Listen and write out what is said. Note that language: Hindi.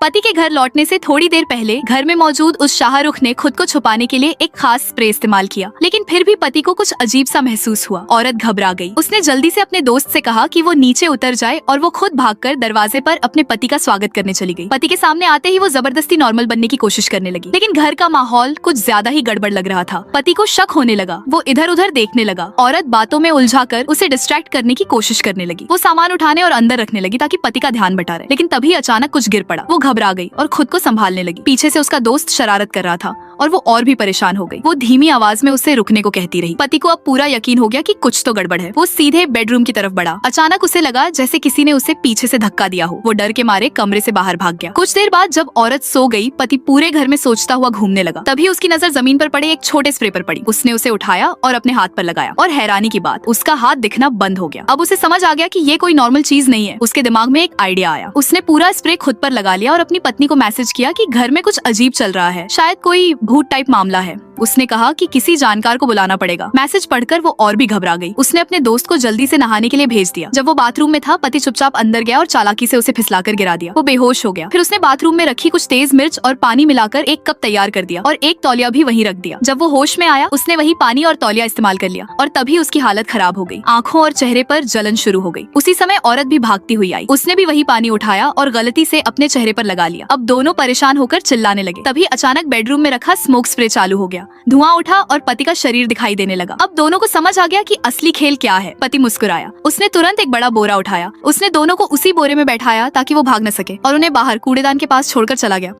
पति के घर लौटने से थोड़ी देर पहले घर में मौजूद उस शाहरुख ने खुद को छुपाने के लिए एक खास स्प्रे इस्तेमाल किया, लेकिन फिर भी पति को कुछ अजीब सा महसूस हुआ। औरत घबरा गई। उसने जल्दी से अपने दोस्त से कहा कि वो नीचे उतर जाए और वो खुद भागकर दरवाजे पर अपने पति का स्वागत करने चली गई। पति के सामने आते ही वो जबरदस्ती नॉर्मल बनने की कोशिश करने लगी, लेकिन घर का माहौल कुछ ज्यादा ही गड़बड़ लग रहा था। पति को शक होने लगा। वो इधर उधर देखने लगा। औरत बातों में उलझाकर उसे डिस्ट्रैक्ट करने की कोशिश करने लगी। वो सामान उठाने और अंदर रखने लगी ताकि पति का ध्यान बटा रहे, लेकिन तभी अचानक कुछ गिर पड़ा। वो घबरा गई और खुद को संभालने लगी। पीछे से उसका दोस्त शरारत कर रहा था और वो और भी परेशान हो गई। वो धीमी आवाज में उससे रुकने को कहती रही। पति को अब पूरा यकीन हो गया कि कुछ तो गड़बड़ है। वो सीधे बेडरूम की तरफ बढ़ा। अचानक उसे लगा जैसे किसी ने उसे पीछे से धक्का दिया हो। वो डर के मारे कमरे से बाहर भाग गया। कुछ देर बाद जब औरत सो गई, पति पूरे घर में सोचता हुआ घूमने लगा। तभी उसकी नजर जमीन पर पड़े एक छोटे स्प्रे पर पड़ी। उसने उसे उठाया और अपने हाथ पर लगाया, और हैरानी की बात, उसका हाथ दिखना बंद हो गया। अब उसे समझ आ गया कि ये कोई नॉर्मल चीज नहीं है। उसके दिमाग में एक आइडिया आया। उसने पूरा स्प्रे खुद पर लगा लिया और अपनी पत्नी को मैसेज किया कि घर में कुछ अजीब चल रहा है, शायद कोई भूत टाइप मामला है। उसने कहा कि किसी जानकार को बुलाना पड़ेगा। मैसेज पढ़कर वो और भी घबरा गई। उसने अपने दोस्त को जल्दी से नहाने के लिए भेज दिया। जब वो बाथरूम में था, पति चुपचाप अंदर गया और चालाकी से उसे फिसलाकर गिरा दिया। वो बेहोश हो गया। फिर उसने बाथरूम में रखी कुछ तेज मिर्च और पानी मिलाकर एक कप तैयार कर दिया और एक तौलिया भी वहीं रख दिया। जब वो होश में आया, उसने वही पानी और तौलिया इस्तेमाल कर लिया और तभी उसकी हालत खराब हो गई। आंखों और चेहरे पर जलन शुरू हो गई। उसी समय औरत भी भागती हुई आई। उसने भी वही पानी उठाया और गलती से अपने चेहरे पर लगा लिया। अब दोनों परेशान होकर चिल्लाने लगे। तभी अचानक बेडरूम में रखा स्मोक स्प्रे चालू हो गया। धुआं उठा और पति का शरीर दिखाई देने लगा। अब दोनों को समझ आ गया कि असली खेल क्या है। पति मुस्कुराया। उसने तुरंत एक बड़ा बोरा उठाया। उसने दोनों को उसी बोरे में बैठाया ताकि वो भाग न सके और उन्हें बाहर कूड़ेदान के पास छोड़कर चला गया।